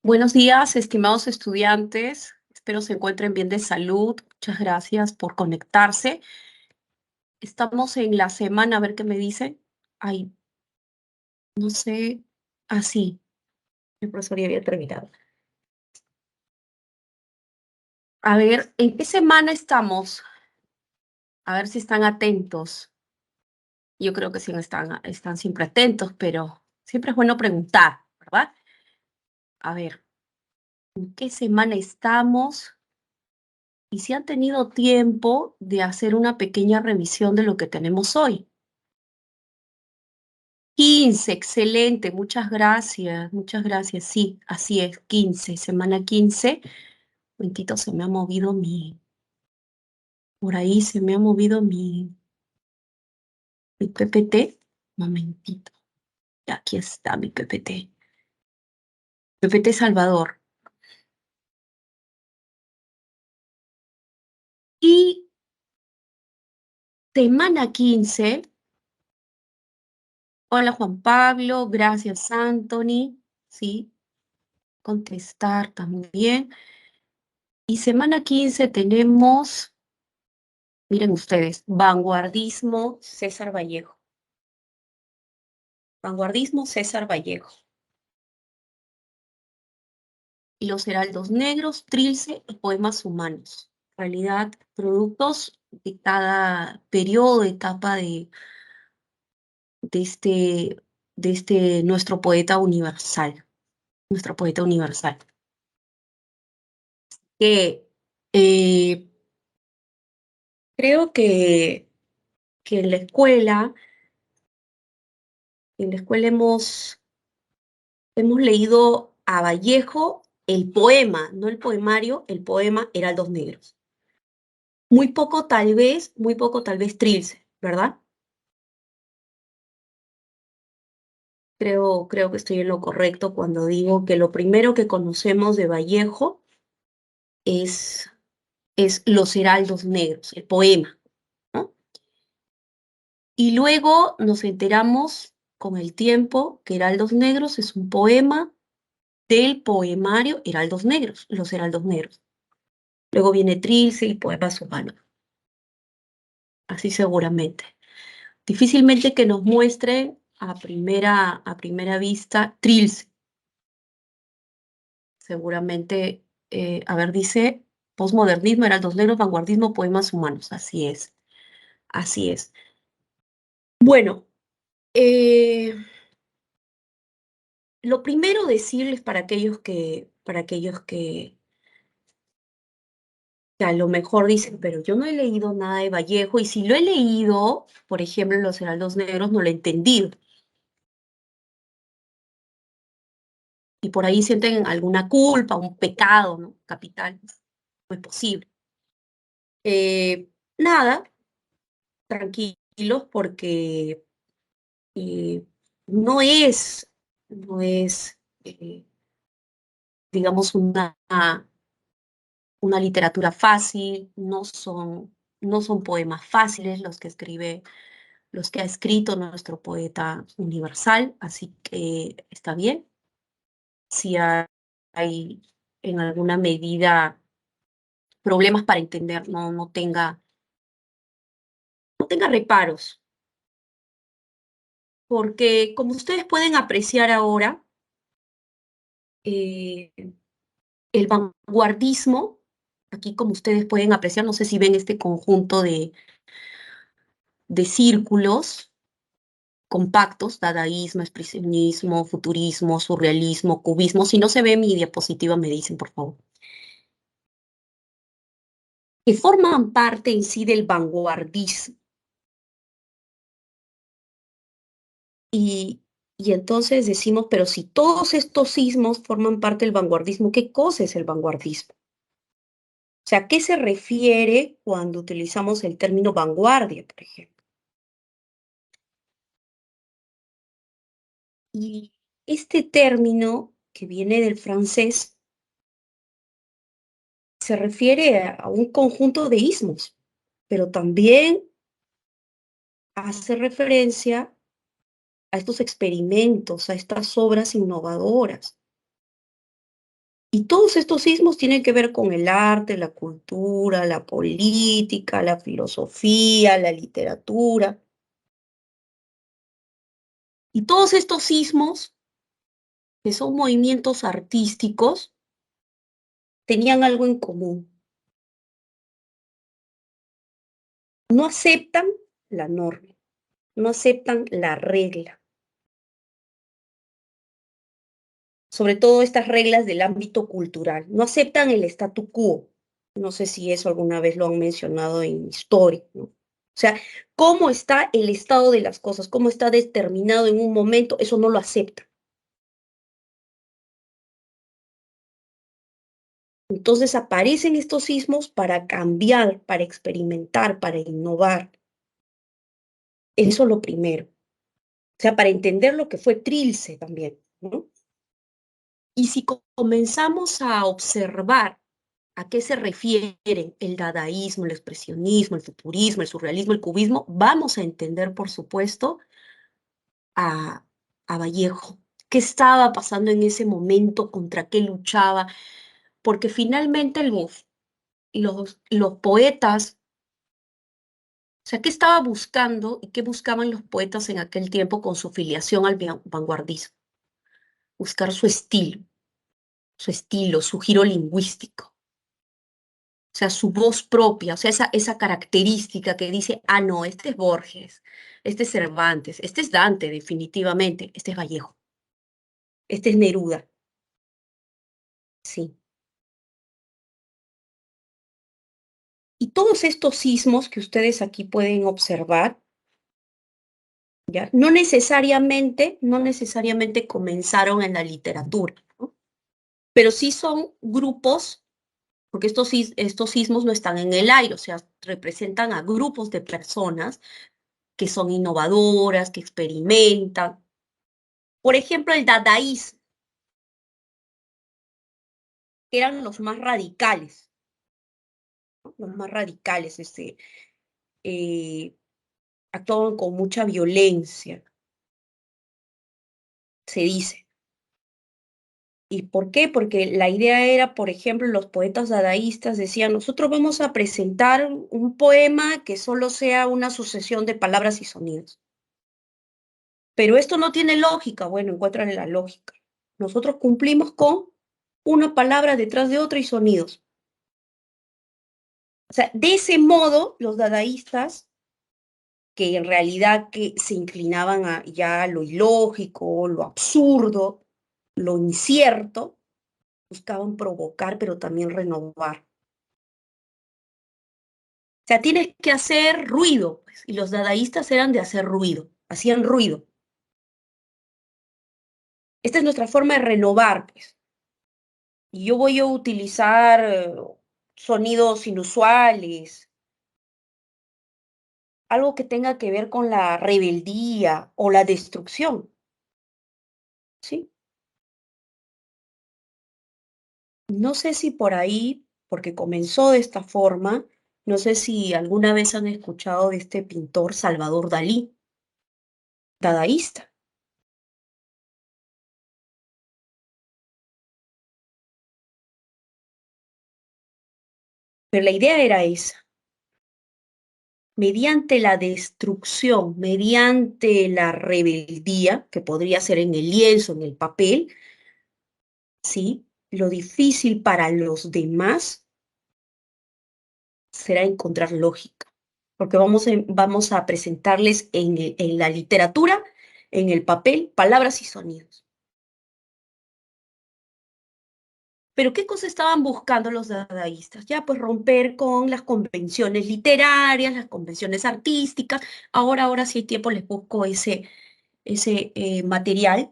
Buenos días, estimados estudiantes. Espero se encuentren bien de salud. Muchas gracias por conectarse. Estamos en la semana, a ver qué me dicen. Ay, no sé. Sí, el profesor ya había terminado. A ver, ¿en qué semana estamos? A ver si están atentos. Yo creo que sí están siempre atentos, pero siempre es bueno preguntar, ¿verdad? A ver, ¿en qué semana estamos? Y si han tenido tiempo de hacer una pequeña revisión de lo que tenemos hoy. 15, excelente, muchas gracias, sí, así es, 15, semana 15. Momentito, se me ha movido por ahí se me ha movido mi PPT, momentito, aquí está mi PPT, PPT Salvador. Y semana 15, hola Juan Pablo, gracias Anthony, sí, contestar también. Y semana 15 tenemos, miren ustedes, vanguardismo César Vallejo. Vanguardismo César Vallejo. Y los heraldos negros, Trilce y poemas humanos. En realidad, productos de cada periodo, etapa de este, nuestro poeta universal. Nuestro poeta universal. Que creo que en la escuela hemos leído a Vallejo el poema, no el poemario, el poema Heraldos Negros. Muy poco tal vez Trilce, ¿verdad? Creo que estoy en lo correcto cuando digo que lo primero que conocemos de Vallejo es, es Los Heraldos Negros, el poema, ¿no? Y luego nos enteramos con el tiempo que Heraldos Negros es un poema del poemario Heraldos Negros, Los Heraldos Negros. Luego viene Trilce y poemas humanos, así seguramente. Difícilmente que nos muestren a primera vista Trilce. Seguramente, a ver, dice posmodernismo, heraldos negros, vanguardismo, poemas humanos. Así es, así es. Bueno, eh, lo primero decirles para aquellos que a lo mejor dicen, pero yo no he leído nada de Vallejo, y si lo he leído, por ejemplo, en los heraldos negros, no lo he entendido. Y por ahí sienten alguna culpa, un pecado, ¿no? Capital. No es posible. Nada, tranquilos, porque eh, no es, no es, digamos, una literatura fácil, no son poemas fáciles los que ha escrito nuestro poeta universal, así que está bien. Si hay en alguna medida problemas para entender, no tenga reparos, porque como ustedes pueden apreciar ahora, eh, el vanguardismo, aquí como ustedes pueden apreciar, no sé si ven este conjunto de círculos compactos, dadaísmo, expresionismo, futurismo, surrealismo, cubismo. Si no se ve mi diapositiva, me dicen, por favor. Que forman parte en sí del vanguardismo. Y, y entonces decimos, pero si todos estos sismos forman parte del vanguardismo, ¿qué cosa es el vanguardismo? O sea, ¿a qué se refiere cuando utilizamos el término vanguardia, por ejemplo? Y este término, que viene del francés, se refiere a un conjunto de ismos, pero también hace referencia a estos experimentos, a estas obras innovadoras. Y todos estos sismos tienen que ver con el arte, la cultura, la política, la filosofía, la literatura. Y todos estos sismos, que son movimientos artísticos, tenían algo en común. No aceptan la norma, no aceptan la regla, sobre todo estas reglas del ámbito cultural, no aceptan el statu quo. No sé si eso alguna vez lo han mencionado en historia, ¿no? O sea, cómo está el estado de las cosas, cómo está determinado en un momento, eso no lo acepta. Entonces aparecen estos sismos para cambiar, para experimentar, para innovar. Eso es lo primero. O sea, para entender lo que fue Trilce también, ¿no? Y si comenzamos a observar a qué se refieren el dadaísmo, el expresionismo, el futurismo, el surrealismo, el cubismo, vamos a entender, por supuesto, a, a Vallejo. ¿Qué estaba pasando en ese momento? ¿Contra qué luchaba? Porque finalmente los poetas, o sea, ¿qué estaba buscando y qué buscaban los poetas en aquel tiempo con su filiación al vanguardismo? Buscar su giro lingüístico, o sea, su voz propia, o sea, esa característica que dice, ah, no, este es Borges, este es Cervantes, este es Dante, definitivamente, este es Vallejo, este es Neruda, sí. Y todos estos sismos que ustedes aquí pueden observar, ¿ya? No necesariamente comenzaron en la literatura, ¿no? Pero sí son grupos, porque estos sismos no están en el aire, o sea, representan a grupos de personas que son innovadoras, que experimentan. Por ejemplo, el dadaísmo, que eran los más radicales, ¿no? Los más radicales, eh, actuaban con mucha violencia, se dice. ¿Y por qué? Porque la idea era, por ejemplo, los poetas dadaístas decían, nosotros vamos a presentar un poema que solo sea una sucesión de palabras y sonidos. Pero esto no tiene lógica. Bueno, encuéntrale la lógica. Nosotros cumplimos con una palabra detrás de otra y sonidos. O sea, de ese modo, los dadaístas, que en realidad que se inclinaban a ya lo ilógico, lo absurdo, lo incierto, buscaban provocar, pero también renovar. O sea, tienes que hacer ruido, pues, y los dadaístas eran de hacer ruido, hacían ruido. Esta es nuestra forma de renovar, pues. Y yo voy a utilizar sonidos inusuales, algo que tenga que ver con la rebeldía o la destrucción, ¿sí? No sé si por ahí, porque comenzó de esta forma, no sé si alguna vez han escuchado de este pintor Salvador Dalí, dadaísta, pero la idea era esa, mediante la destrucción, mediante la rebeldía, que podría ser en el lienzo, en el papel, ¿sí? Lo difícil para los demás será encontrar lógica, porque vamos a presentarles en la literatura, en el papel, palabras y sonidos. Pero ¿qué cosa estaban buscando los dadaístas? Ya, pues romper con las convenciones literarias, las convenciones artísticas. Ahora si hay tiempo les busco ese material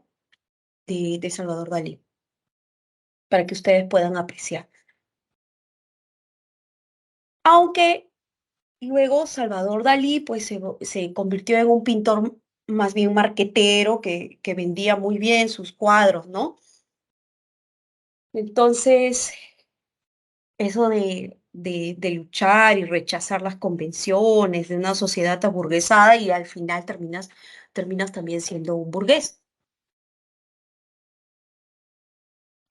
de Salvador Dalí para que ustedes puedan apreciar. Aunque luego Salvador Dalí pues se convirtió en un pintor más bien marquetero que vendía muy bien sus cuadros, ¿no? Entonces, eso de luchar y rechazar las convenciones de una sociedad aburguesada y al final terminas también siendo un burgués.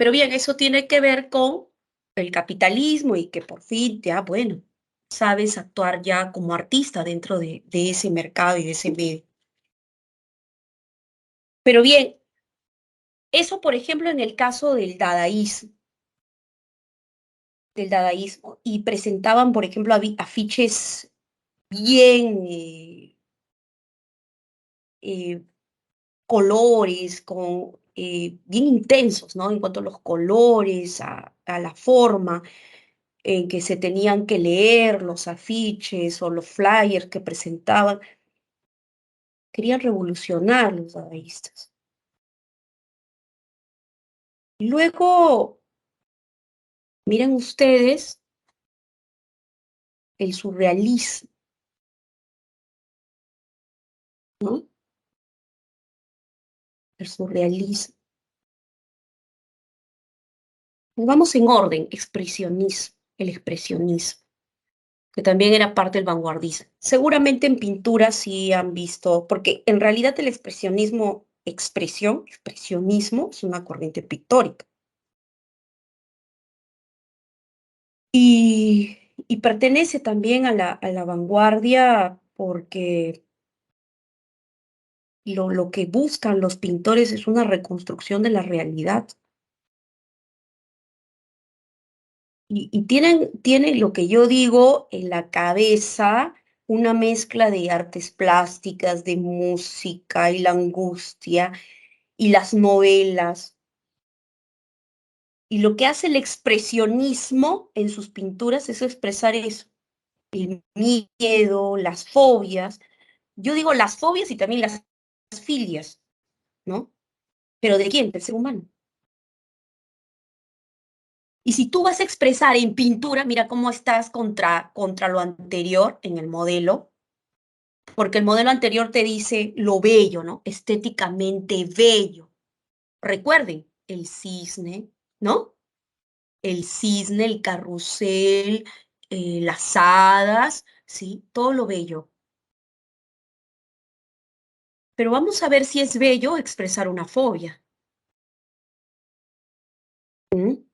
Pero bien, eso tiene que ver con el capitalismo y que por fin ya, bueno, sabes actuar ya como artista dentro de ese mercado y de ese medio. Pero bien, eso, por ejemplo, en el caso del dadaísmo, y presentaban, por ejemplo, afiches bien eh, colores, bien intensos, ¿no? En cuanto a los colores, a la forma en que se tenían que leer los afiches o los flyers que presentaban. Querían revolucionar los dadaístas. Luego, miren ustedes el surrealismo, ¿no? El surrealismo. Vamos en orden, expresionismo, el expresionismo, que también era parte del vanguardismo. Seguramente en pintura sí han visto, porque en realidad el expresionismo, expresionismo, es una corriente pictórica. Y pertenece también a la vanguardia porque lo que buscan los pintores es una reconstrucción de la realidad. Y tienen lo que yo digo en la cabeza, una mezcla de artes plásticas, de música y la angustia y las novelas. Y lo que hace el expresionismo en sus pinturas es expresar eso, el miedo, las fobias. Yo digo las fobias y también las filias, ¿no? ¿Pero de quién? Del ser humano. Y si tú vas a expresar en pintura, mira cómo estás contra lo anterior en el modelo, porque el modelo anterior te dice lo bello, ¿no? Estéticamente bello. Recuerden, el cisne, ¿no? El cisne, el carrusel, las hadas, ¿sí? Todo lo bello. Pero vamos a ver si es bello expresar una fobia. ¿Mm?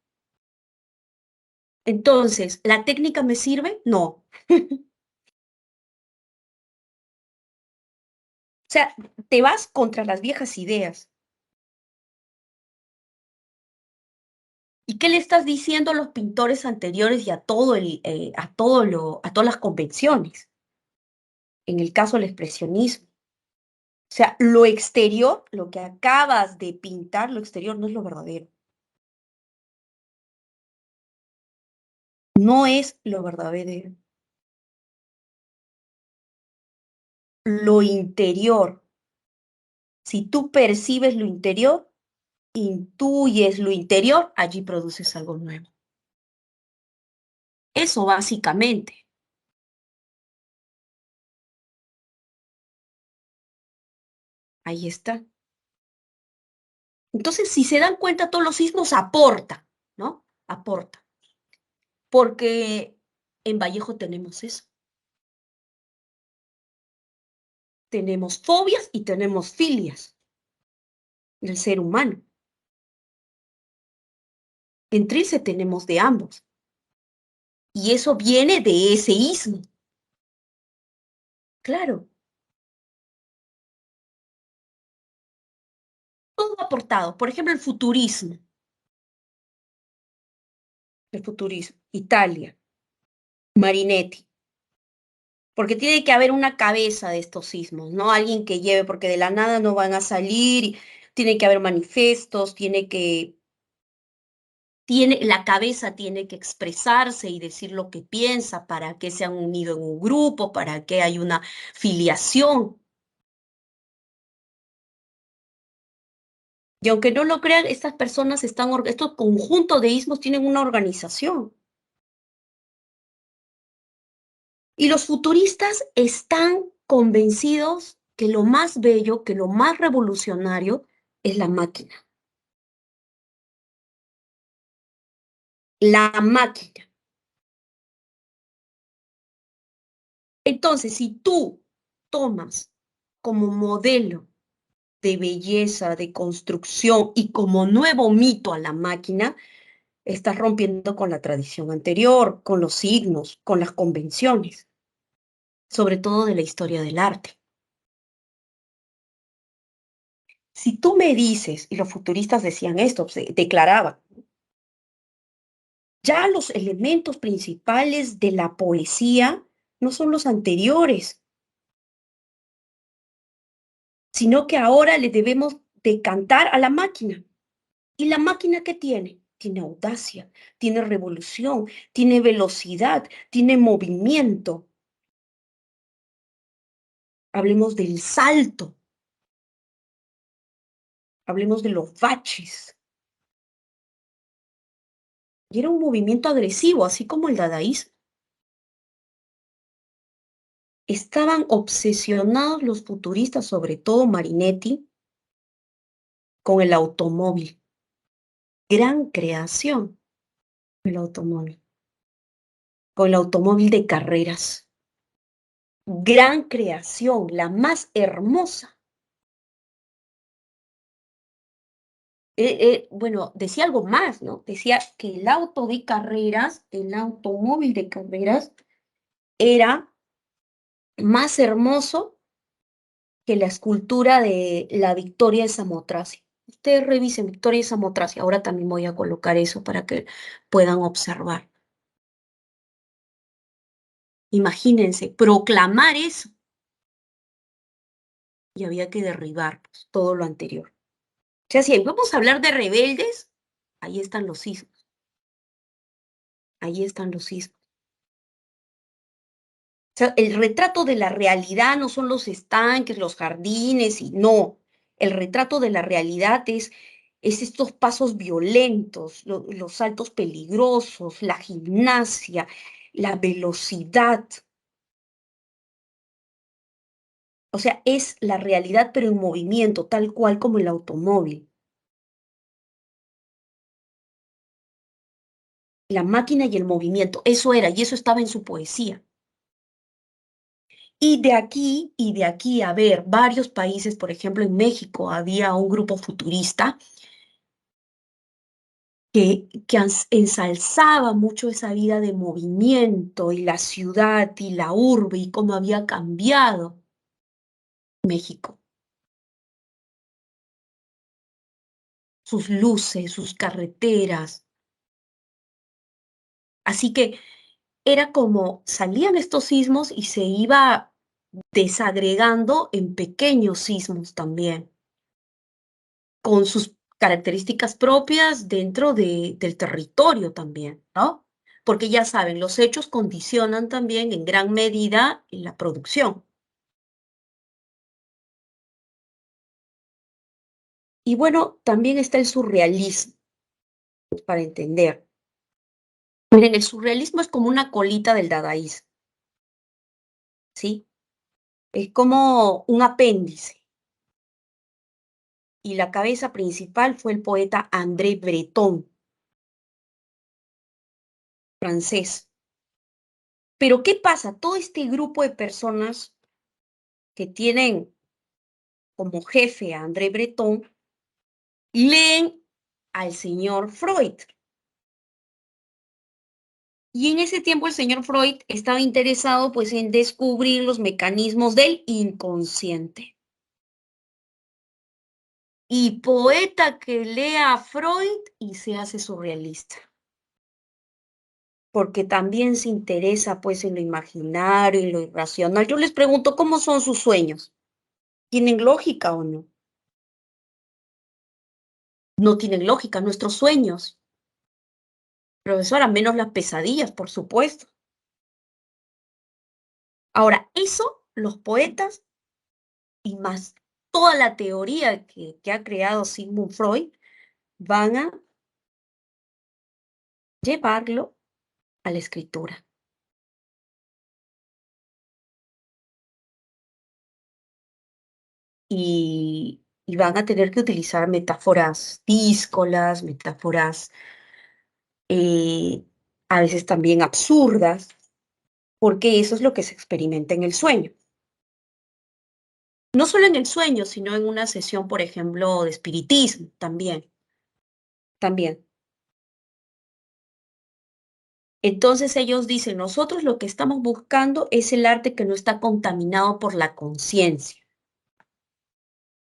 Entonces, ¿la técnica me sirve? No. O sea, te vas contra las viejas ideas. ¿Y qué le estás diciendo a los pintores anteriores y a todas las convenciones? En el caso del expresionismo. O sea, lo exterior, lo que acabas de pintar, lo exterior no es lo verdadero. No es lo verdadero. Lo interior. Si tú percibes lo interior, intuyes lo interior, allí produces algo nuevo. Eso básicamente. Ahí está. Entonces, si se dan cuenta, todos los sismos aportan, ¿no? Aportan. Porque en Vallejo tenemos eso. Tenemos fobias y tenemos filias del ser humano. En Trilce tenemos de ambos. Y eso viene de ese ismo. Claro, todo aportado. Por ejemplo, el futurismo, Italia, Marinetti. Porque tiene que haber una cabeza de estos sismos, ¿no? Alguien que lleve, porque de la nada no van a salir, tiene que haber manifestos, la cabeza tiene que expresarse y decir lo que piensa, para que se han unido en un grupo, para que haya una filiación. Y aunque no lo crean, estas personas estos conjuntos de ismos tienen una organización. Y los futuristas están convencidos que lo más bello, que lo más revolucionario es la máquina. La máquina. Entonces, si tú tomas como modelo de belleza, de construcción y como nuevo mito a la máquina, estás rompiendo con la tradición anterior, con los signos, con las convenciones, sobre todo de la historia del arte. Si tú me dices, y los futuristas decían esto, se declaraban, ya los elementos principales de la poesía no son los anteriores, sino que ahora le debemos de cantar a la máquina. ¿Y la máquina qué tiene? Tiene audacia, tiene revolución, tiene velocidad, tiene movimiento. Hablemos del salto, hablemos de los baches. Y era un movimiento agresivo, así como el dadaísmo. Estaban obsesionados los futuristas, sobre todo Marinetti, con el automóvil. Gran creación, el automóvil. Con el automóvil de carreras. Gran creación, la más hermosa. Bueno, decía algo más, ¿no? Decía que el auto de carreras, el automóvil de carreras, era más hermoso que la escultura de la Victoria de Samotracia. Ustedes revisen Victoria de Samotracia. Ahora también voy a colocar eso para que puedan observar. Imagínense, proclamar eso y había que derribar pues, todo lo anterior. O sea, si vamos a hablar de rebeldes, ahí están los sismos. Ahí están los sismos. O sea, el retrato de la realidad no son los estanques, los jardines, y no. El retrato de la realidad es estos pasos violentos, los saltos peligrosos, la gimnasia, la velocidad. O sea, es la realidad pero en movimiento, tal cual como el automóvil. La máquina y el movimiento, eso era, y eso estaba en su poesía. Y de aquí a ver, varios países, por ejemplo, en México había un grupo futurista que ensalzaba mucho esa vida de movimiento y la ciudad y la urbe y cómo había cambiado México, sus luces, sus carreteras. Así que era como salían estos sismos y se iba desagregando en pequeños sismos también, con sus características propias dentro del territorio también, ¿no? Porque ya saben, los hechos condicionan también en gran medida la producción. Y bueno, también está el surrealismo, para entender. Miren, el surrealismo es como una colita del dadaísmo, ¿sí? Es como un apéndice. Y la cabeza principal fue el poeta André Breton, francés. Pero ¿qué pasa? Todo este grupo de personas que tienen como jefe a André Breton leen al señor Freud. Y en ese tiempo el señor Freud estaba interesado pues en descubrir los mecanismos del inconsciente. Y poeta que lea a Freud y se hace surrealista, porque también se interesa pues en lo imaginario y lo irracional. Yo les pregunto, ¿cómo son sus sueños? ¿Tienen lógica o no? No tienen lógica nuestros sueños. Profesora, menos las pesadillas, por supuesto. Ahora, eso los poetas y más toda la teoría que ha creado Sigmund Freud van a llevarlo a la escritura. Y van a tener que utilizar metáforas díscolas, metáforas eh, a veces también absurdas, porque eso es lo que se experimenta en el sueño. No solo en el sueño, sino en una sesión, por ejemplo, de espiritismo, también, también. Entonces ellos dicen, nosotros lo que estamos buscando es el arte que no está contaminado por la conciencia,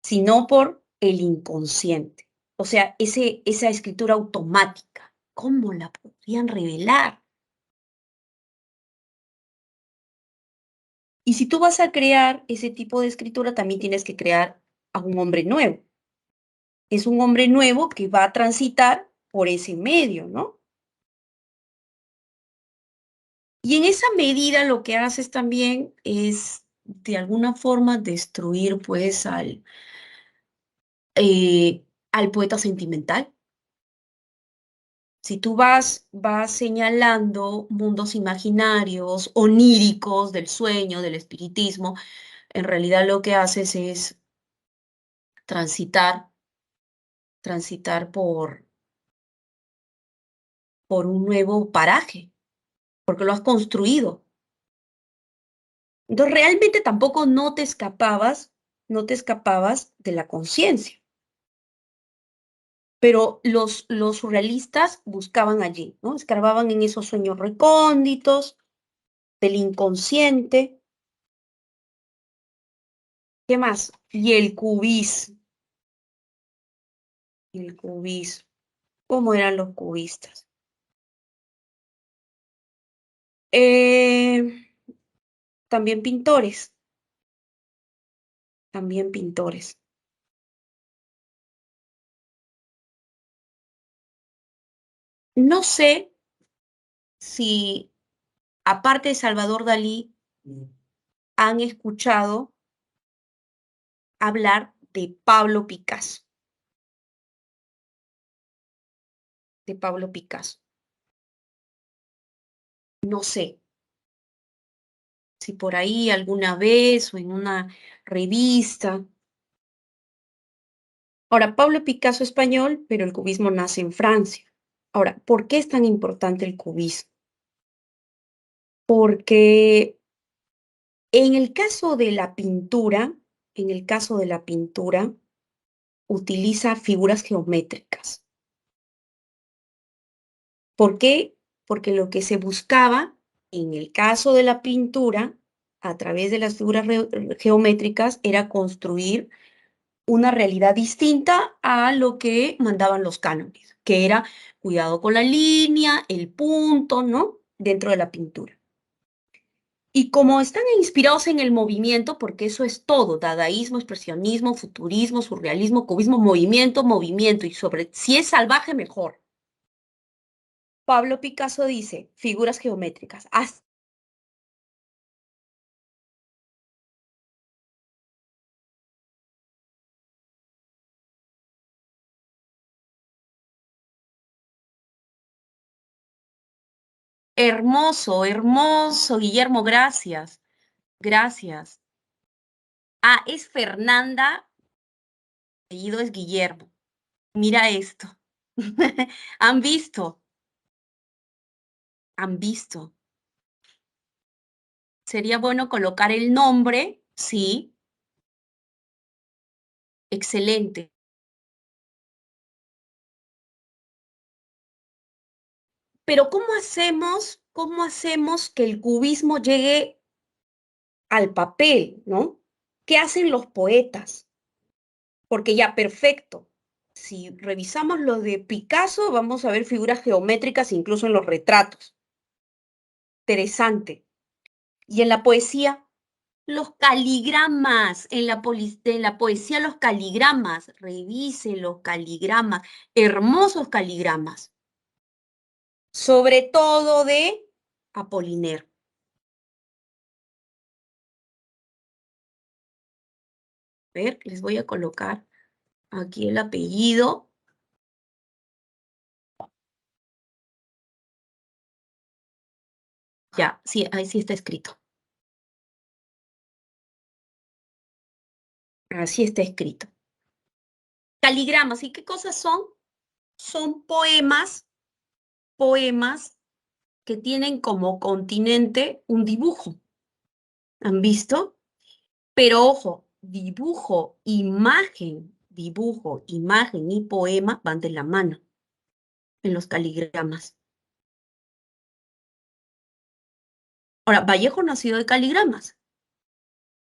sino por el inconsciente. O sea, esa escritura automática, ¿cómo la podrían revelar? Y si tú vas a crear ese tipo de escritura, también tienes que crear a un hombre nuevo. Es un hombre nuevo que va a transitar por ese medio, ¿no? Y en esa medida lo que haces también es, de alguna forma, destruir, pues, al poeta sentimental. Si tú vas señalando mundos imaginarios, oníricos, del sueño, del espiritismo, en realidad lo que haces es transitar, transitar por un nuevo paraje, porque lo has construido. Entonces, realmente tampoco no te escapabas de la conciencia. Pero los surrealistas buscaban allí, ¿no? Escarbaban en esos sueños recónditos del inconsciente. ¿Qué más? Y el cubismo. ¿Cómo eran los cubistas? Eh, también pintores, también pintores. No sé si, aparte de Salvador Dalí, han escuchado hablar de Pablo Picasso, de Pablo Picasso. No sé si por ahí alguna vez o en una revista. Ahora, Pablo Picasso español, pero el cubismo nace en Francia. Ahora, ¿por qué es tan importante el cubismo? Porque en el caso de la pintura, en el caso de la pintura, utiliza figuras geométricas. ¿Por qué? Porque lo que se buscaba en el caso de la pintura, a través de las figuras geométricas, era construir una realidad distinta a lo que mandaban los cánones, que era cuidado con la línea, el punto, ¿no? Dentro de la pintura. Y como están inspirados en el movimiento, porque eso es todo, dadaísmo, expresionismo, futurismo, surrealismo, cubismo, movimiento, movimiento, y sobre si es salvaje, mejor. Pablo Picasso dice, figuras geométricas. Hermoso, hermoso, Guillermo, gracias, gracias. Ah, es Fernanda, apellido es Guillermo. Mira esto. ¿Han visto? ¿Han visto? Sería bueno colocar el nombre, sí, excelente. Pero cómo hacemos que el cubismo llegue al papel, ¿no? ¿Qué hacen los poetas? Porque ya, perfecto. Si revisamos lo de Picasso, vamos a ver figuras geométricas incluso en los retratos. Interesante. Y en la poesía, los caligramas, en la poesía los caligramas, revisen los caligramas, hermosos caligramas, sobre todo de Apollinaire. A ver, les voy a colocar aquí el apellido. Ya, sí, ahí sí está escrito. Así está escrito. Caligramas, ¿y qué cosas son? Son poemas que tienen como continente un dibujo. ¿Han visto? Pero ojo, dibujo, imagen y poema van de la mano en los caligramas. Ahora, ¿Vallejo no ha sido de caligramas?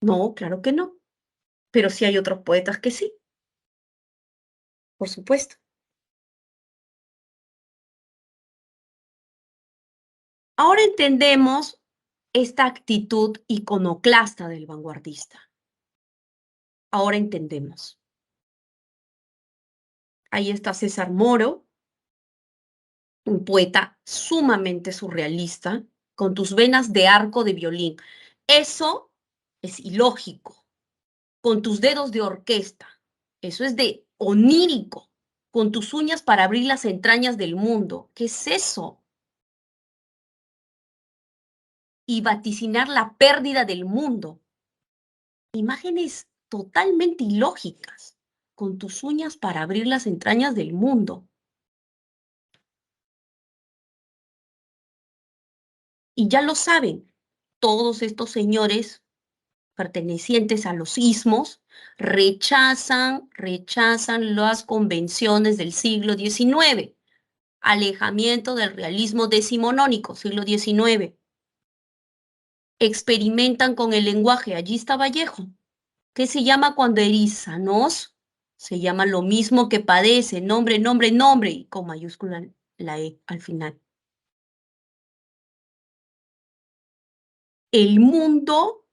No, claro que no. Pero sí hay otros poetas que sí, por supuesto. Ahora entendemos esta actitud iconoclasta del vanguardista. Ahora entendemos. Ahí está César Moro, un poeta sumamente surrealista, con tus venas de arco de violín. Eso es ilógico. Con tus dedos de orquesta. Eso es de onírico. Con tus uñas para abrir las entrañas del mundo. ¿Qué es eso? Y vaticinar la pérdida del mundo. Imágenes totalmente ilógicas. Con tus uñas para abrir las entrañas del mundo. Y ya lo saben, todos estos señores pertenecientes a los ismos rechazan las convenciones del siglo XIX, alejamiento del realismo decimonónico, siglo XIX. Experimentan con el lenguaje, allí está Vallejo. ¿Qué se llama cuando erizamos? Se llama lo mismo que padece, nombre, nombre, nombre, y con mayúscula la E al final. El mundo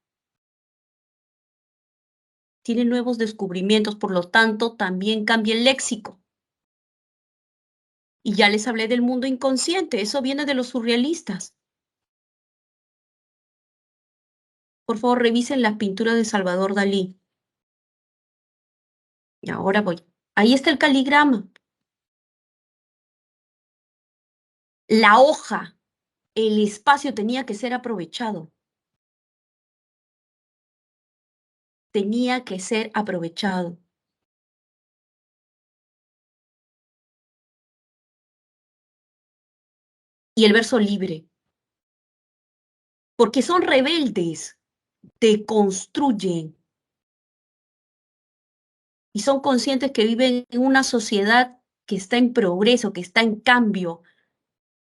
tiene nuevos descubrimientos, por lo tanto, también cambia el léxico. Y ya les hablé del mundo inconsciente, eso viene de los surrealistas. Por favor, revisen las pinturas de Salvador Dalí. Y ahora voy. Ahí está el caligrama. La hoja, el espacio tenía que ser aprovechado. Tenía que ser aprovechado. Y el verso libre, porque son rebeldes, deconstruyen y son conscientes que viven en una sociedad que está en progreso, que está en cambio.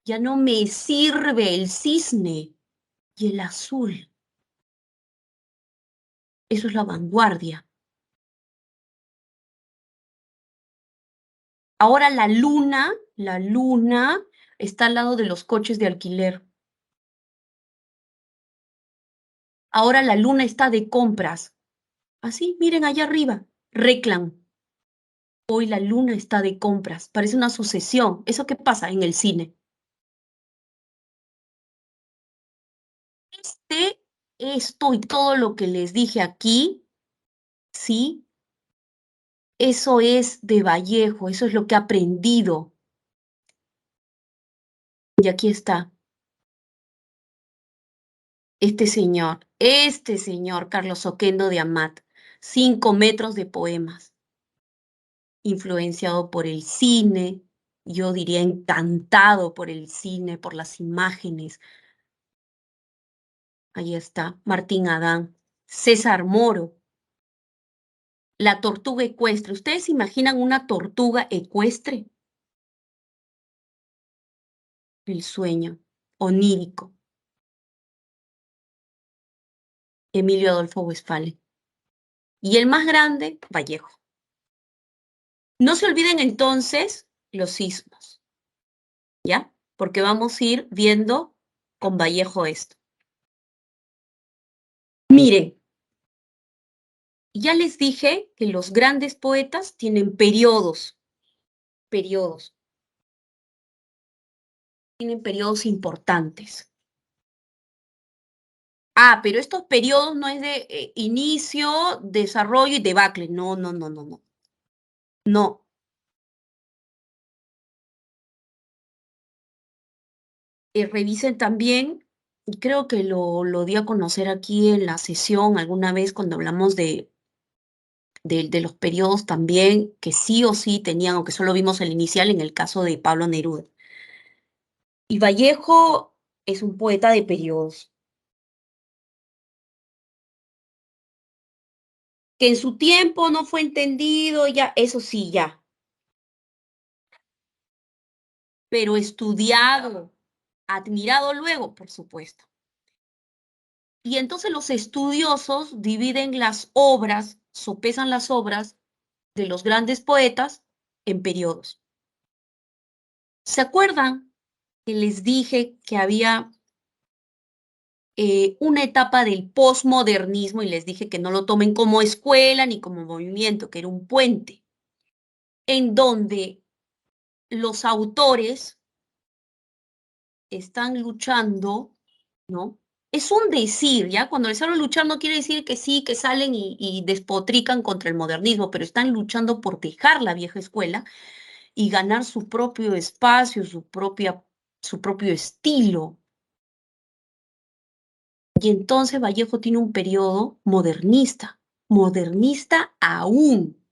Ya no me sirve el cisne y el azul. Eso es la vanguardia. Ahora la luna está al lado de los coches de alquiler. Ahora la luna está de compras. Así, miren allá arriba, Reclam. Hoy la luna está de compras. Parece una sucesión. ¿Eso qué pasa en el cine? Esto y todo lo que les dije aquí, sí, eso es de Vallejo, eso es lo que he aprendido. Y aquí está, este señor Carlos Oquendo de Amat, 5 metros de poemas, influenciado por el cine, yo diría encantado por el cine, por las imágenes. Ahí está, Martín Adán, César Moro, la tortuga ecuestre. ¿Ustedes se imaginan una tortuga ecuestre? El sueño, onírico, Emilio Adolfo Westphalen. Y el más grande, Vallejo. No se olviden entonces los sismos, ¿ya? Porque vamos a ir viendo con Vallejo esto. Miren, ya les dije que los grandes poetas tienen periodos, tienen periodos importantes. Ah, pero estos periodos no es de inicio, desarrollo y debacle. No, no, no, no, no. No. Revisen también, y creo que lo di a conocer aquí en la sesión alguna vez cuando hablamos de los periodos también, que sí o sí tenían, aunque solo vimos el inicial en el caso de Pablo Neruda. Y Vallejo es un poeta de periodos. Que en su tiempo no fue entendido, ya, eso sí, ya, pero estudiado, admirado luego, por supuesto. Y entonces los estudiosos dividen las obras, sopesan las obras de los grandes poetas en periodos. ¿Se acuerdan que les dije que había una etapa del posmodernismo y les dije que no lo tomen como escuela ni como movimiento, que era un puente, en donde los autores están luchando, ¿no? Es un decir, ¿ya? Cuando les hablo de luchar no quiere decir que sí, que salen y despotrican contra el modernismo, pero están luchando por dejar la vieja escuela y ganar su propio espacio, su propio estilo. Y entonces Vallejo tiene un periodo modernista, modernista aún,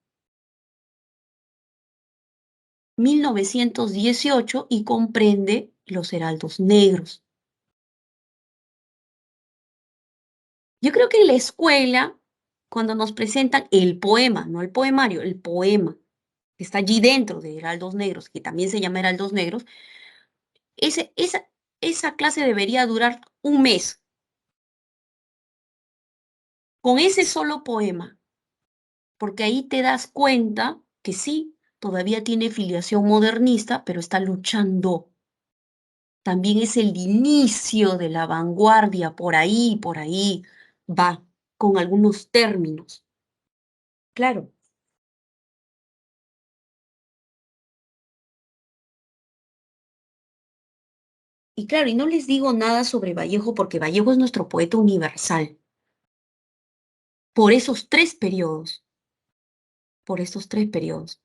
1918, y comprende los heraldos negros. Yo creo que en la escuela, cuando nos presentan el poema, no el poemario, el poema, que está allí dentro de Heraldos Negros, que también se llama Heraldos Negros, ese, esa clase debería durar un mes, con ese solo poema, porque ahí te das cuenta que sí, todavía tiene filiación modernista, pero está luchando. También es el inicio de la vanguardia, por ahí va, con algunos términos. Claro. Y claro, y no les digo nada sobre Vallejo porque Vallejo es nuestro poeta universal, por esos tres periodos, por esos tres periodos.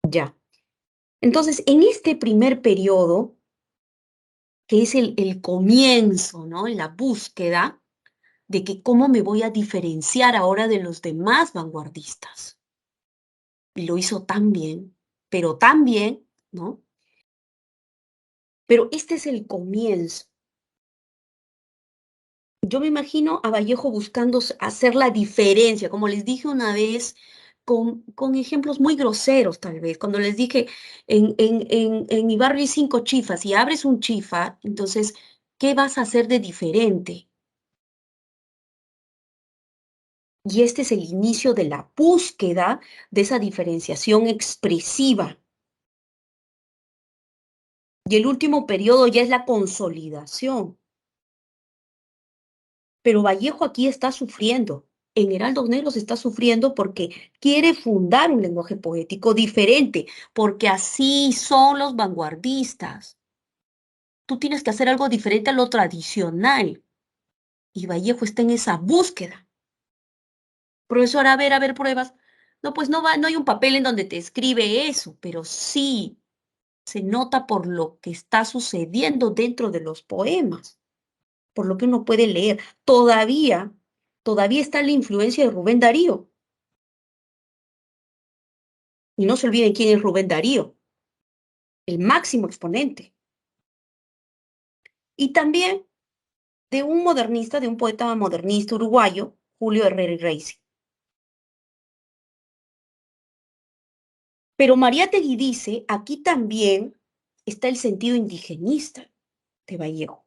Ya. Entonces, en este primer periodo, que es el comienzo, ¿no? La búsqueda de que cómo me voy a diferenciar ahora de los demás vanguardistas. Y lo hizo tan bien, ¿no? Pero este es el comienzo. Yo me imagino a Vallejo buscando hacer la diferencia, como les dije una vez, con ejemplos muy groseros tal vez. Cuando les dije, en mi barrio hay 5 chifas y abres un chifa, entonces, ¿qué vas a hacer de diferente? Y este es el inicio de la búsqueda de esa diferenciación expresiva. Y el último periodo ya es la consolidación. Pero Vallejo aquí está sufriendo. En Heraldos Negros está sufriendo porque quiere fundar un lenguaje poético diferente, porque así son los vanguardistas. Tú tienes que hacer algo diferente a lo tradicional. Y Vallejo está en esa búsqueda. Profesor, a ver, pruebas. No, pues no va, no hay un papel en donde te escribe eso, pero sí se nota por lo que está sucediendo dentro de los poemas, por lo que uno puede leer. Todavía está la influencia de Rubén Darío. Y no se olviden quién es Rubén Darío, el máximo exponente. Y también de un modernista, de un poeta modernista uruguayo, Julio Herrera y Reise. Pero Mariátegui dice, aquí también está el sentido indigenista de Vallejo.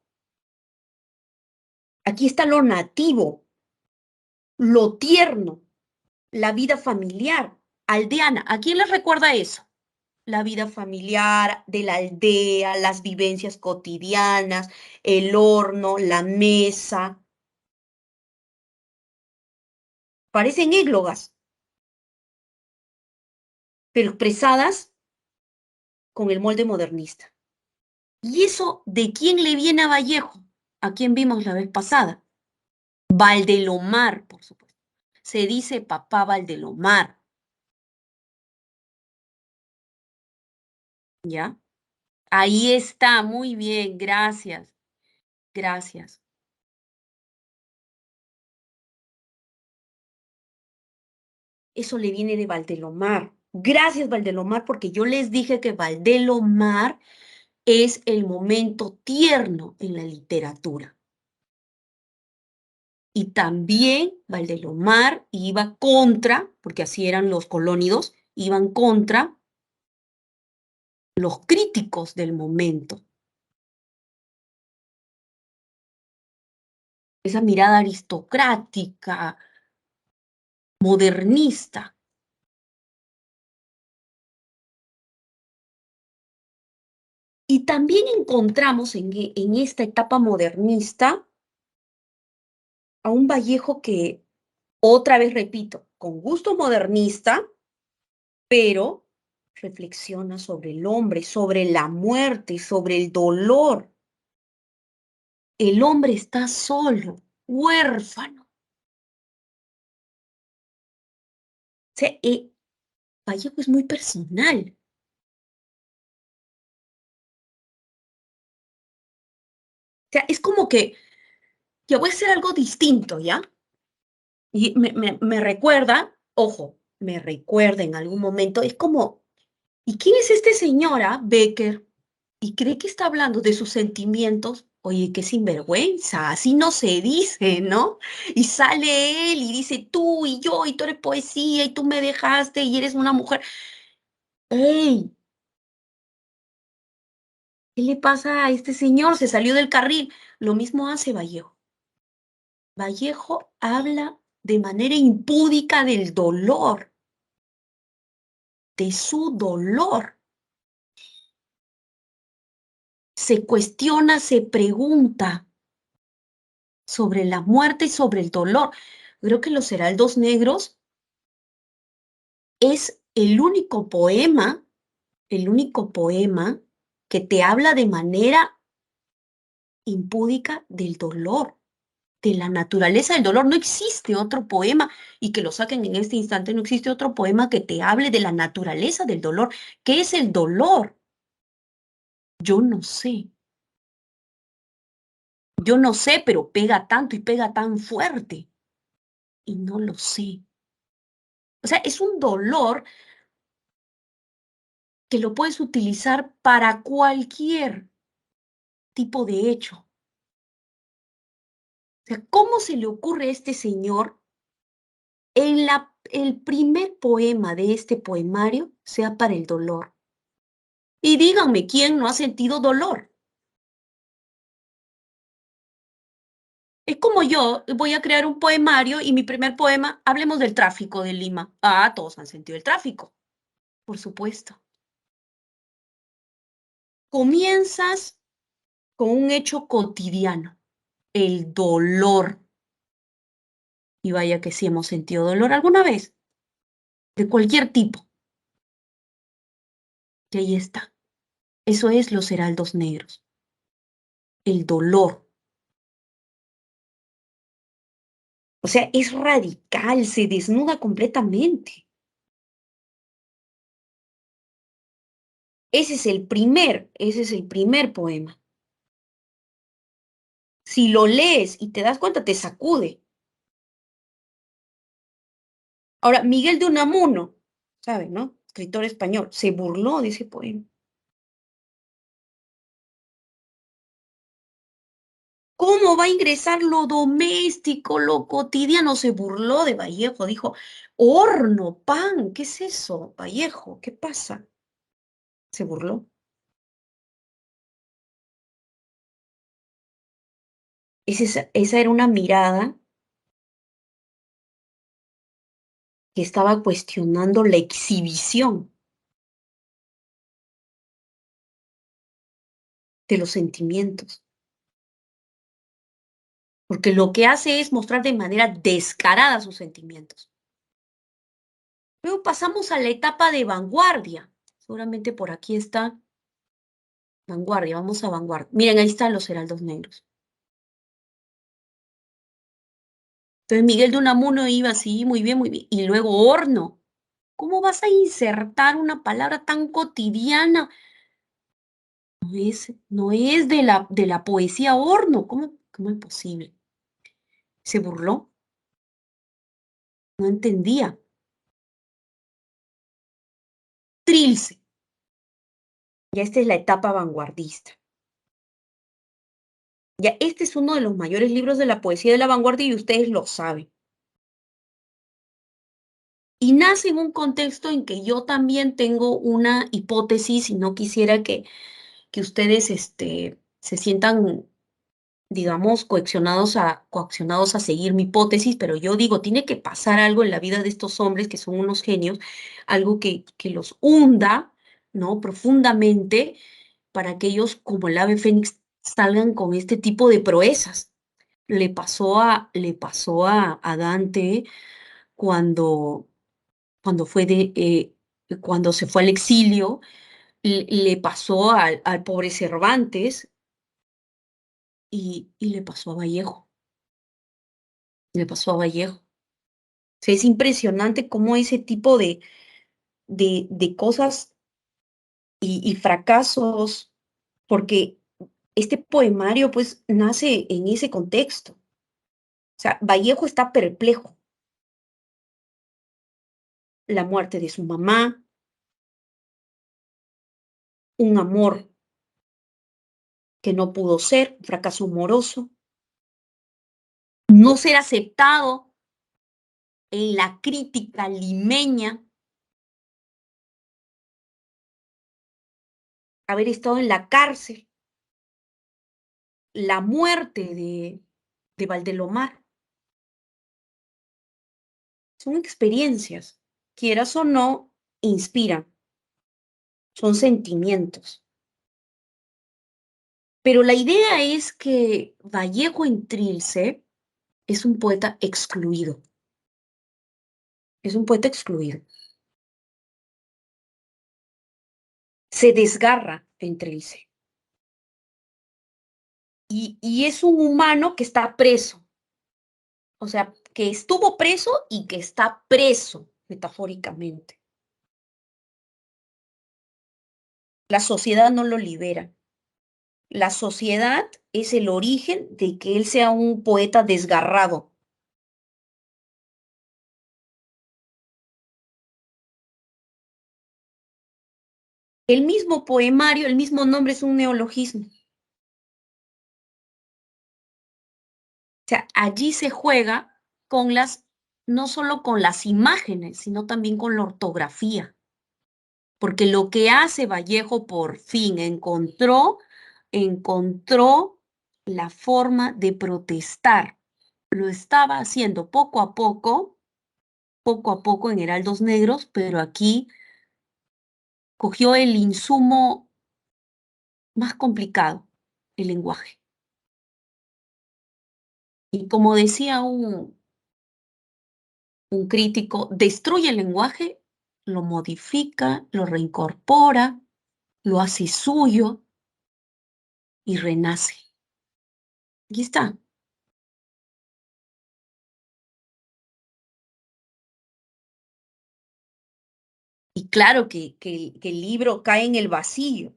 Aquí está lo nativo, lo tierno, la vida familiar, aldeana. ¿A quién les recuerda eso? La vida familiar de la aldea, las vivencias cotidianas, el horno, la mesa. Parecen églogas, pero expresadas con el molde modernista. ¿Y eso de quién le viene a Vallejo? ¿A quién vimos la vez pasada? Valdelomar, por supuesto. Se dice papá Valdelomar, ¿ya? Ahí está, muy bien, gracias, gracias. Eso le viene de Valdelomar. Gracias, Valdelomar, porque yo les dije que Valdelomar es el momento tierno en la literatura. Y también Valdelomar iba contra, porque así eran los colónidos, iban contra los críticos del momento. Esa mirada aristocrática, modernista. Y también encontramos en esta etapa modernista a un Vallejo que, otra vez repito, con gusto modernista, pero reflexiona sobre el hombre, sobre la muerte, sobre el dolor. El hombre está solo, huérfano. O sea, Vallejo es muy personal. O sea, es como que ya voy a hacer algo distinto, ¿ya? Y me recuerda, ojo, me recuerda en algún momento, es como, ¿y quién es este señora, Becker? Y cree que está hablando de sus sentimientos. Oye, qué sinvergüenza, así no se dice, ¿no? Y sale él y dice tú y yo, y tú eres poesía, y tú me dejaste, y eres una mujer. ¡Ey! ¿Qué le pasa a este señor? Se salió del carril. Lo mismo hace Vallejo. Vallejo habla de manera impúdica del dolor, de su dolor. Se cuestiona, se pregunta sobre la muerte y sobre el dolor. Creo que Los Heraldos Negros es el único poema que te habla de manera impúdica del dolor, de la naturaleza del dolor. No existe otro poema, y que lo saquen en este instante, no existe otro poema que te hable de la naturaleza del dolor. ¿Qué es el dolor? Yo no sé. Yo no sé, pero pega tanto y pega tan fuerte. Y no lo sé. O sea, es un dolor que lo puedes utilizar para cualquier tipo de hecho. O sea, ¿cómo se le ocurre a este señor el primer poema de este poemario sea para el dolor? Y díganme, ¿quién no ha sentido dolor? Es como yo voy a crear un poemario y mi primer poema, hablemos del tráfico de Lima. Ah, todos han sentido el tráfico, por supuesto. Comienzas con un hecho cotidiano, el dolor. Y vaya que sí hemos sentido dolor alguna vez, de cualquier tipo. Y ahí está. Eso es Los Heraldos Negros, el dolor. O sea, es radical, se desnuda completamente. Ese es el primer poema. Si lo lees y te das cuenta, te sacude. Ahora, Miguel de Unamuno, ¿sabe, no? Escritor español, se burló de ese poema. ¿Cómo va a ingresar lo doméstico, lo cotidiano? Se burló de Vallejo, dijo, horno, pan, ¿qué es eso, Vallejo? ¿Qué pasa? Se burló. Esa era una mirada que estaba cuestionando la exhibición de los sentimientos, porque lo que hace es mostrar de manera descarada sus sentimientos. Luego pasamos a la etapa de vanguardia. Seguramente por aquí está vanguardia, vamos a vanguardia. Miren, ahí están Los Heraldos Negros. Entonces Miguel de Unamuno iba así, muy bien, muy bien. Y luego horno. ¿Cómo vas a insertar una palabra tan cotidiana? No es de la poesía horno. ¿Cómo es posible? Se burló, no entendía. Trilce. Ya esta es la etapa vanguardista. Ya, este es uno de los mayores libros de la poesía de la vanguardia y ustedes lo saben. Y nace en un contexto en que yo también tengo una hipótesis y no quisiera que ustedes se sientan, digamos, coaccionados a seguir mi hipótesis, pero yo digo, tiene que pasar algo en la vida de estos hombres que son unos genios, algo que los hunda, ¿no? Profundamente, para que ellos, como el ave fénix, salgan con este tipo de proezas. Le pasó a Dante cuando, cuando se fue al exilio, le pasó al pobre Cervantes y le pasó a Vallejo. Le pasó a Vallejo. O sea, es impresionante cómo ese tipo de cosas y fracasos, porque este poemario pues nace en ese contexto. O sea, Vallejo está perplejo. La muerte de su mamá, un amor que no pudo ser, un fracaso amoroso, no ser aceptado en la crítica limeña, haber estado en la cárcel, la muerte de Valdelomar. Son experiencias, quieras o no, inspiran, son sentimientos. Pero la idea es que Vallejo en Trilce es un poeta excluido, es un poeta excluido. Se desgarra en Trilce. Y es un humano que está preso, o sea, que estuvo preso y que está preso, metafóricamente. La sociedad no lo libera. La sociedad es el origen de que él sea un poeta desgarrado. El mismo poemario, el mismo nombre es un neologismo. O sea, allí se juega con no solo con las imágenes, sino también con la ortografía. Porque lo que hace Vallejo por fin encontró la forma de protestar. Lo estaba haciendo poco a poco en Heraldos Negros, pero aquí cogió el insumo más complicado, el lenguaje. Y como decía un crítico, destruye el lenguaje, lo modifica, lo reincorpora, lo hace suyo y renace. Aquí está. Y claro que el libro cae en el vacío,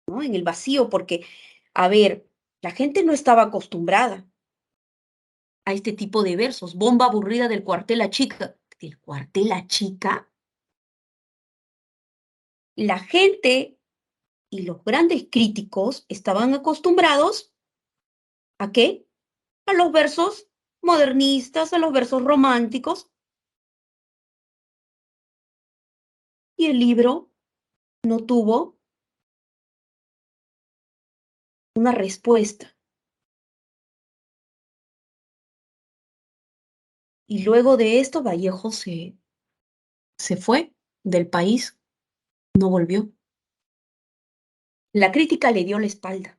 ¿no? En el vacío porque, a ver, la gente no estaba acostumbrada a este tipo de versos. Bomba aburrida del cuartel La Chica. ¿Del cuartel La Chica? La gente y los grandes críticos estaban acostumbrados ¿a qué? A los versos modernistas, a los versos románticos. Y el libro no tuvo una respuesta. Y luego de esto, Vallejo se fue del país, no volvió. La crítica le dio la espalda.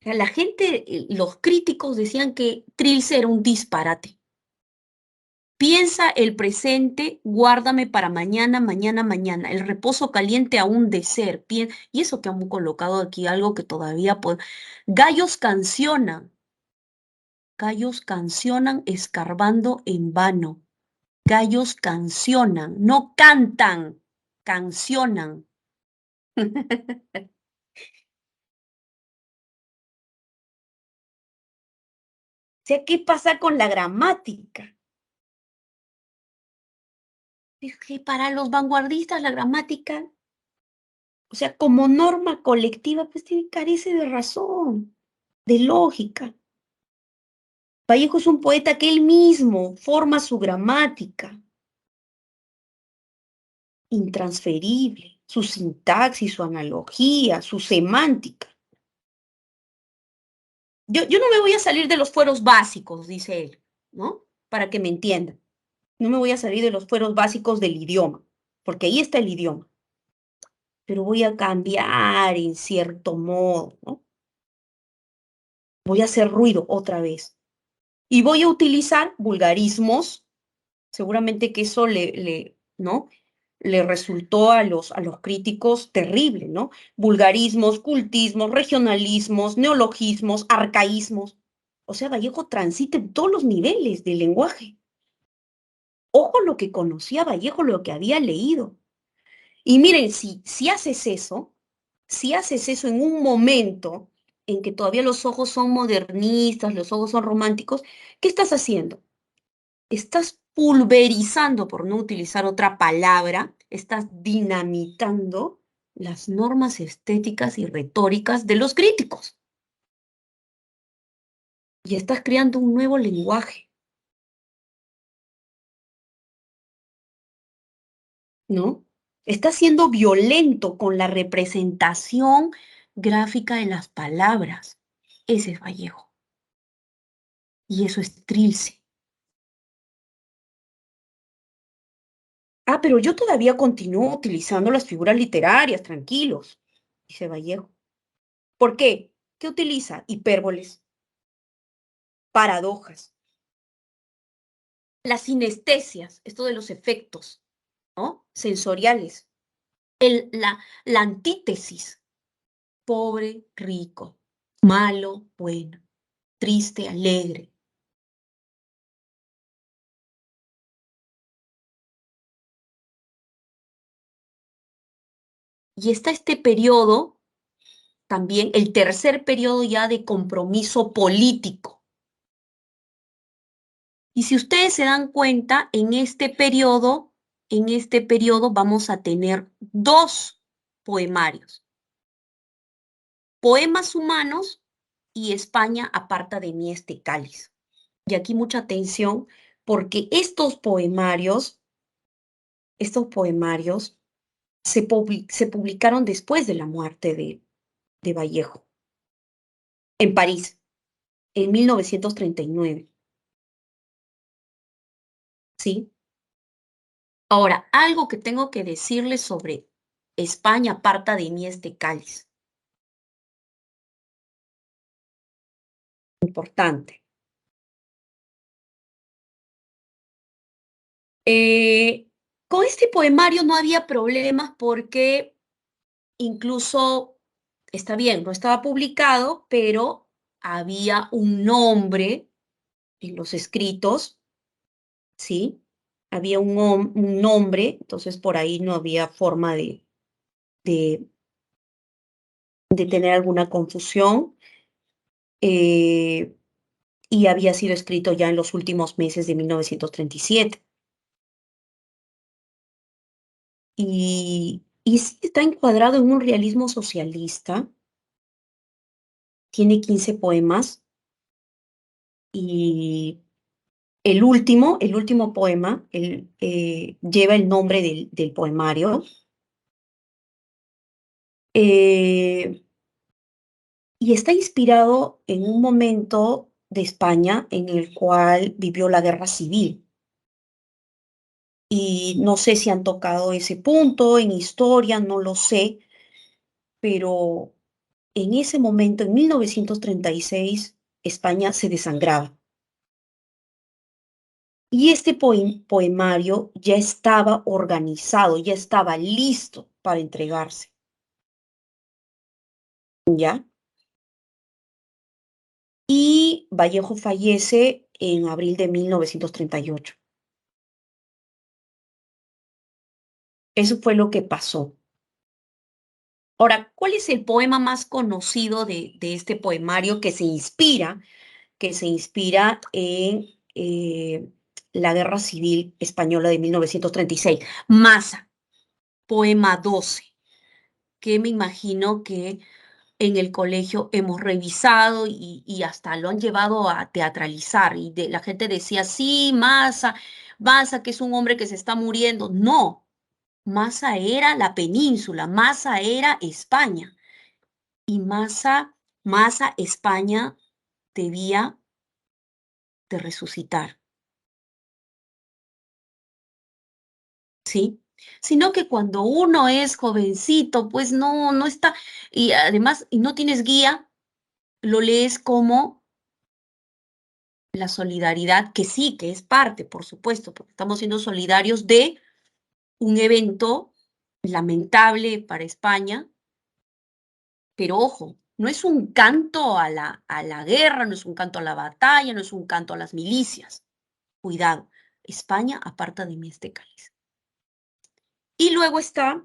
O sea, la gente, los críticos decían que Trilce era un disparate. Piensa el presente, guárdame para mañana, mañana, mañana. El reposo caliente aún de ser. Y eso que hemos colocado aquí, algo que todavía gallos cancionan escarbando en vano. Gallos cancionan, no cantan, cancionan. O sea, ¿qué pasa con la gramática? Es que para los vanguardistas la gramática O sea, como norma colectiva, pues carece de razón, de lógica. Vallejo es un poeta que él mismo forma su gramática, intransferible, su sintaxis, su analogía, su semántica. Yo no me voy a salir de los fueros básicos, dice él, ¿no? Para que me entiendan. No me voy a salir de los fueros básicos del idioma, porque ahí está el idioma. Pero voy a cambiar en cierto modo, ¿no? Voy a hacer ruido otra vez. Y voy a utilizar vulgarismos, seguramente que eso ¿no? Le resultó a los críticos terrible, ¿no? Vulgarismos, cultismos, regionalismos, neologismos, arcaísmos. O sea, Vallejo transita en todos los niveles del lenguaje. Ojo lo que conocía Vallejo, lo que había leído. Y miren, si haces eso, si haces eso en un momento en que todavía los ojos son modernistas, los ojos son románticos, ¿qué estás haciendo? Estás pulverizando, por no utilizar otra palabra, estás dinamitando las normas estéticas y retóricas de los críticos. Y estás creando un nuevo lenguaje, ¿no? Estás siendo violento con la representación gráfica de las palabras. Ese es Vallejo. Y eso es Trilce. Ah, pero yo todavía continúo utilizando las figuras literarias, tranquilos, dice Vallejo. ¿Por qué? ¿Qué utiliza? Hipérboles, paradojas, las sinestesias, esto de los efectos, ¿no? Sensoriales, la antítesis, pobre, rico, malo, bueno, triste, alegre. Y está este periodo, también el tercer periodo ya de compromiso político. Y si ustedes se dan cuenta, en este periodo vamos a tener dos poemarios, Poemas humanos y España aparta de mí este cáliz. Y aquí mucha atención porque estos poemarios se publicaron después de la muerte de Vallejo, en París, en 1939, ¿sí? Ahora, algo que tengo que decirles sobre España aparta de mí este cáliz. Importante. Eh, con este poemario no había problemas porque incluso, está bien, no estaba publicado, pero había un nombre en los escritos, ¿sí? Había un nombre, entonces por ahí no había forma de, de tener alguna confusión. Y había sido escrito ya en los últimos meses de 1937. Y sí está encuadrado en un realismo socialista, tiene 15 poemas y el último poema, lleva el nombre del poemario. eh, y está inspirado en un momento de España en el cual vivió la guerra civil. Y no sé si han tocado ese punto en historia, no lo sé, pero en ese momento, en 1936, España se desangraba. Y este poemario ya estaba organizado, ya estaba listo para entregarse, ¿ya? Y Vallejo fallece en abril de 1938. Eso fue lo que pasó. Ahora, ¿cuál es el poema más conocido de este poemario que se inspira en la Guerra Civil Española de 1936? Masa, poema 12, que me imagino que en el colegio hemos revisado y hasta lo han llevado a teatralizar. Y la gente decía, sí, Massa, Massa, que es un hombre que se está muriendo. No, Massa era la península, Massa era España. Y Massa, España, debía de resucitar, ¿sí? Sino que cuando uno es jovencito, pues no está, y además, y no tienes guía, lo lees como la solidaridad, que sí, que es parte, por supuesto, porque estamos siendo solidarios de un evento lamentable para España, pero ojo, no es un canto a la guerra, no es un canto a la batalla, no es un canto a las milicias. Cuidado, España aparta de mí este cáliz. Y luego está,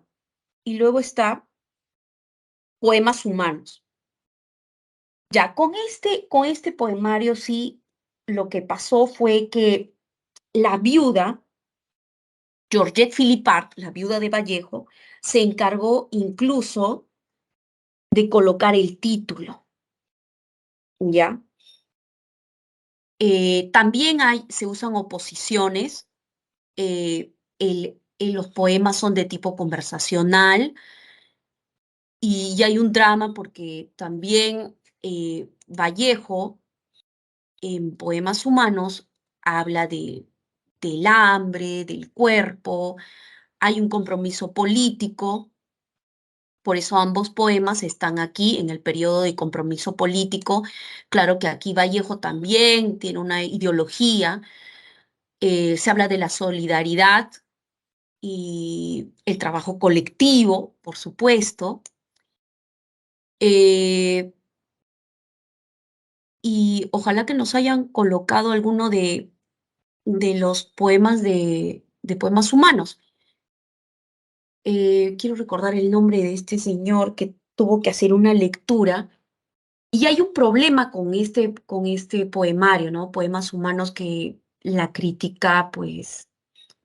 y luego está Poemas Humanos. Ya con este poemario sí, lo que pasó fue que la viuda, Georgette Philippart, la viuda de Vallejo, se encargó incluso de colocar el título, ¿ya? También se usan oposiciones, los poemas son de tipo conversacional y hay un drama porque también Vallejo en Poemas Humanos habla del hambre, del cuerpo, hay un compromiso político. Por eso ambos poemas están aquí en el periodo de compromiso político. Claro que aquí Vallejo también tiene una ideología. Se habla de la solidaridad y el trabajo colectivo, por supuesto. Eh, y ojalá que nos hayan colocado alguno de los poemas de Poemas Humanos. Quiero recordar el nombre de este señor que tuvo que hacer una lectura. Y hay un problema con este poemario, ¿no? Poemas Humanos, que la crítica, pues,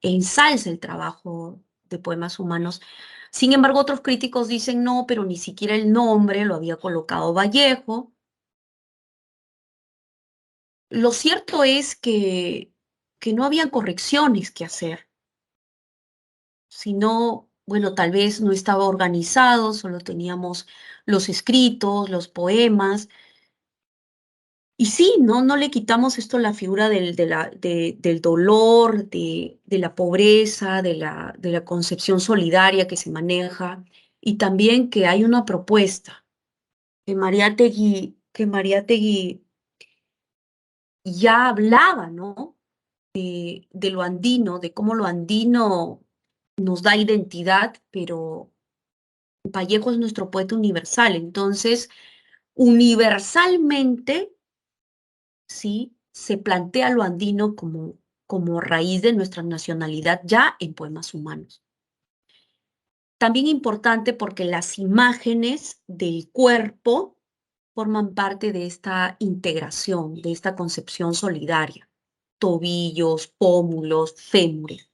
ensalza el trabajo de Poemas Humanos. Sin embargo, otros críticos dicen no, pero ni siquiera el nombre lo había colocado Vallejo. Lo cierto es que no habían correcciones que hacer, sino, bueno, tal vez no estaba organizado, solo teníamos los escritos, los poemas. Y sí, no le quitamos esto la figura del dolor, de la pobreza, de la concepción solidaria que se maneja, y también que hay una propuesta, que Mariátegui ya hablaba, ¿no? De lo andino, de cómo lo andino nos da identidad, pero Vallejo es nuestro poeta universal, entonces, universalmente ¿sí? Se plantea lo andino como raíz de nuestra nacionalidad ya en Poemas Humanos. También importante porque las imágenes del cuerpo forman parte de esta integración, de esta concepción solidaria. Tobillos, pómulos, fémures.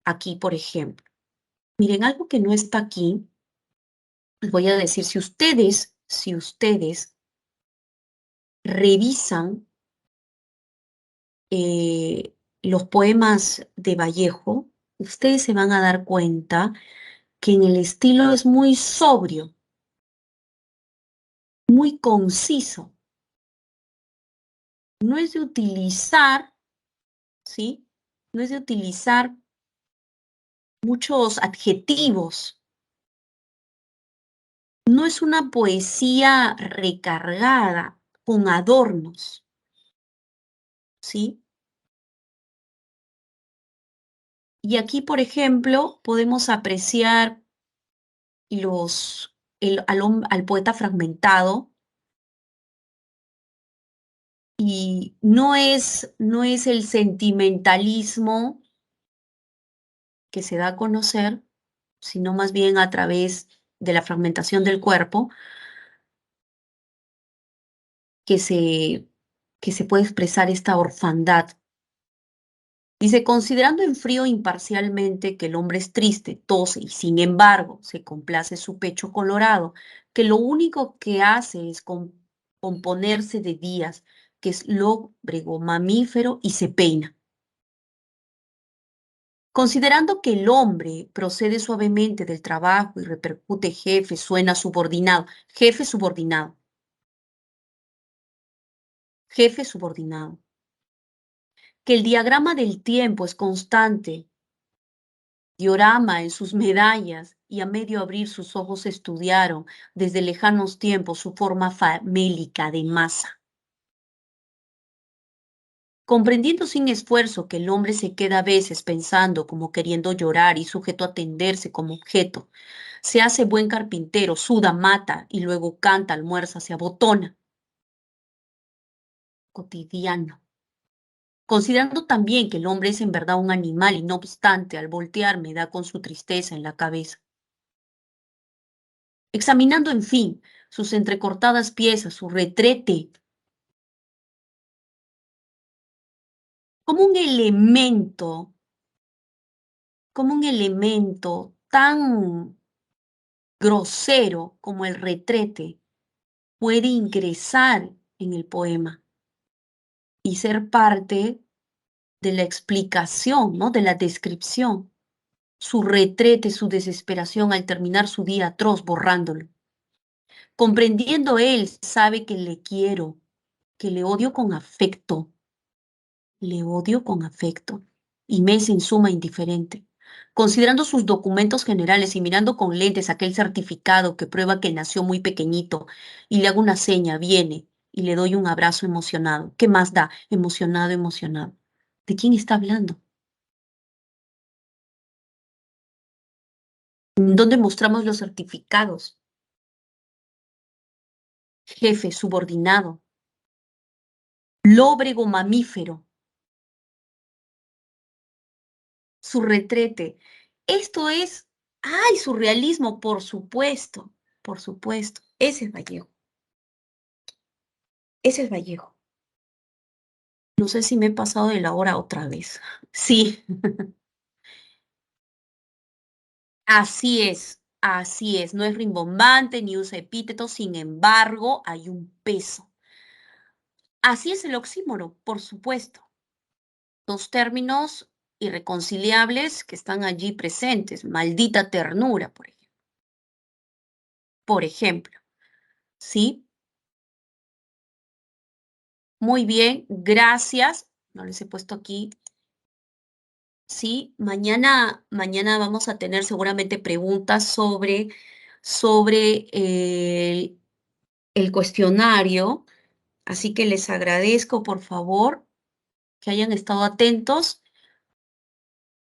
Aquí, por ejemplo. Miren, algo que no está aquí, les voy a decir, si ustedes revisan los poemas de Vallejo, ustedes se van a dar cuenta que en el estilo es muy sobrio, muy conciso. No es de utilizar, ¿sí? No es de utilizar muchos adjetivos. No es una poesía recargada con adornos, ¿sí? Y aquí, por ejemplo, podemos apreciar al poeta fragmentado. Y no es el sentimentalismo que se da a conocer, sino más bien a través de la fragmentación del cuerpo que se, que se puede expresar esta orfandad Dice, considerando en frío imparcialmente que el hombre es triste, tose y sin embargo se complace su pecho colorado, que lo único que hace es componerse de días, que es lóbrego, mamífero y se peina. Considerando que el hombre procede suavemente del trabajo y repercute jefe subordinado, jefe subordinado, que el diagrama del tiempo es constante, diorama en sus medallas, y a medio abrir sus ojos estudiaron desde lejanos tiempos su forma famélica de masa. Comprendiendo sin esfuerzo que el hombre se queda a veces pensando como queriendo llorar y sujeto a tenderse como objeto, se hace buen carpintero, suda, mata y luego canta, almuerza, se abotona. Cotidiano. Considerando también que el hombre es en verdad un animal y no obstante al voltear me da con su tristeza en la cabeza. Examinando, en fin, sus entrecortadas piezas, su retrete, como un elemento, como un elemento tan grosero como el retrete puede ingresar en el poema y ser parte de la explicación, ¿no? De la descripción. Su retrete, su desesperación al terminar su día atroz borrándolo. Comprendiendo él, sabe que le quiero, que le odio con afecto, y me es en suma indiferente. Considerando sus documentos generales y mirando con lentes aquel certificado que prueba que nació muy pequeñito, y le hago una seña, viene, y le doy un abrazo emocionado. ¿Qué más da? Emocionado, emocionado. ¿De quién está hablando? ¿Dónde mostramos los certificados? Jefe, subordinado, lóbrego mamífero, su retrete. Esto es, ¡ay, surrealismo! Por supuesto, por supuesto. Ese es Vallejo, ese es Vallejo. No sé si me he pasado de la hora otra vez. Sí, así es. No es rimbombante ni usa epítetos, sin embargo, hay un peso. Así es el oxímoro, por supuesto. Dos términos irreconciliables que están allí presentes. Maldita ternura, por ejemplo. Por ejemplo, ¿sí? Muy bien, gracias. No les he puesto aquí. Sí, mañana vamos a tener seguramente preguntas sobre el cuestionario. Así que les agradezco, por favor, que hayan estado atentos.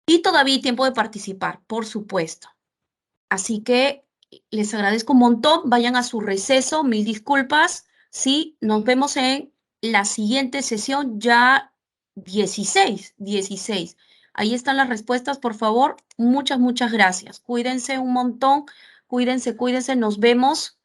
Y todavía hay tiempo de participar, por supuesto. Así que les agradezco un montón. Vayan a su receso. Mil disculpas. Sí, nos vemos en la siguiente sesión, ya 16. Ahí están las respuestas, por favor. Muchas gracias. Cuídense un montón. Cuídense. Nos vemos.